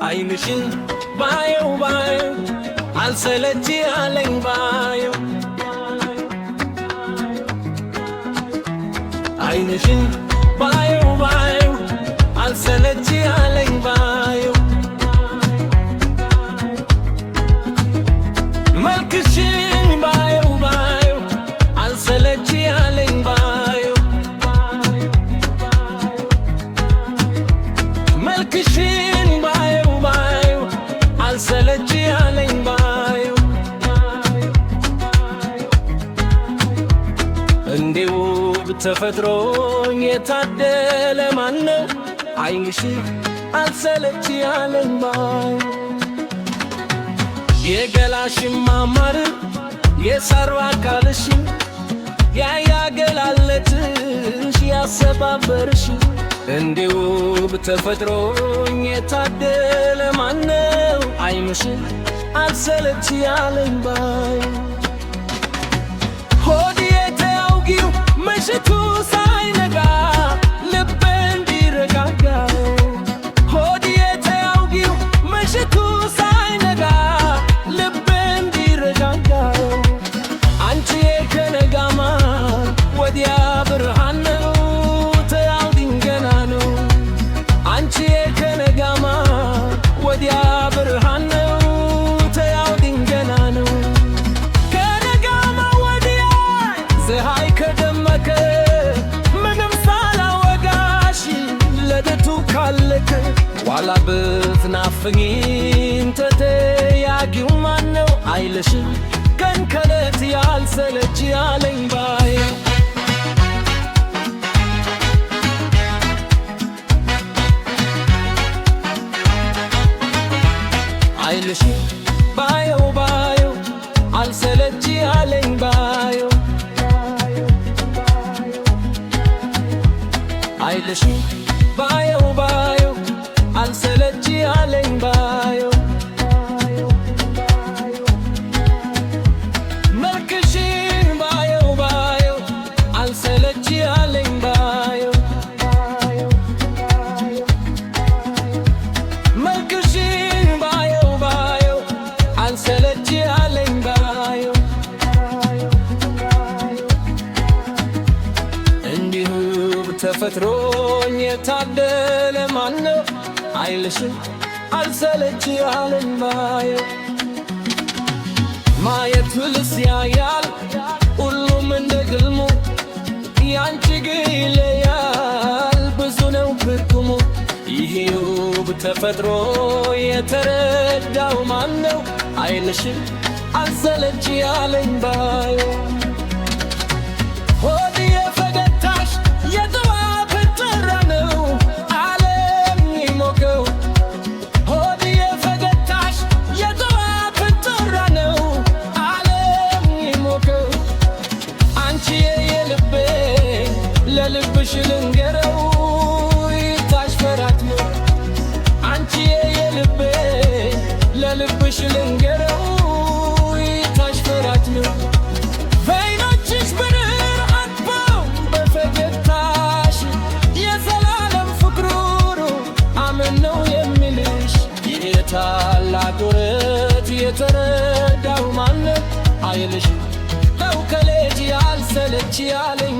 አይንሽን ባየው ባየው አልሰለች ያለኝ ባየው አይንሽን ባየው ባየው አልሰለች ያለኝ ባየው መልክሽን ባየው ባየው አልሰለች ያለኝ ባየው መልክሽን ባየው ባየው አልሰለች ያለኝ ባየው እንዲሁ ተፈጥሮኝ የታደለ ማነው አይንሽን አልሰለች ያለኝ ባየው የገላሽን ማማር የሳሩ አካልሽ ያያገላለትሽ ያሰባበርሽ እንዲሁ ተፈጥሮኝ የታደለ ማነው አይንሽን አልሰለች ያለኝ ባየው ሆድዬ ተያውጊው ምሽቱ ሳይነጋ ልቤ እንዲረጋጋ ሆድዬ ተያውጊው ምሽቱ ሳይነጋ ልቤ እንዲረጋጋ አንቺዬ ከነጋማ ወዲያ ብርሃን ነው ተያውዲን ገና ነው አንቺዬ ከነጋማ ወዲያ ብርሃን ነው ተያውዲን ገና ነው ከነጋማ ወዲያ ፀሐይ ከደመቀ ምንም ሳላወጋሽ ለደቱ ካለከ ዋላ ብትናፍቂኝ ተተያጊው ማነው አይልሽም ቀን ከሌት ያልሰለች ያለኝ ባየው አይልሽም ባየው ባየው አልሰለች ያለኝ ባየው አይልሽም ባየው ባየው አልሰለች ያለኝ ባየው መልክሽን ባየው ባየው አልሰለች ያለኝ ባየው መልክሽን ባየው ባየው አልሰለች ያለኝ ባየው እንዲሁ ተፈጥሮኝ የታደለ ማነው አይልሽም አልሰለች ያለኝ ባየው ማየት ፍልስ ያያል ሁሉም እንደ ግልሙ ያንቺ ግን ይለያል ብዙ ነው ብርቁሙ ይሄው ተፈጥሮ የተረዳው ማነው አይልሽም አልሰለች ያለኝ ባየው ሆድዬ ፈገግታሽ የጠዋት ጠራ ነው ዓለም ይሞቀው ሆድዬ ፈገግታሽ የጠዋት ጠራ ነው ዓለም ይሞቀው አንቺዬ የልቤ ለልብሽ ልንገረው ይታሽ ፈራት ነው አንቺዬ የልቤ ለልብሽ ልንገረው ይታሽ ፈራት ነው በዓይኖችሽ ብርር አጥበው በፈገግታሽ የዘላለም ፍቅሩሩ አምን ነው የሚልሽ የታላቅ ወረት የተረዳው ማነው አይልሽም ተው ከልጅ ያልሰለች ያለኝ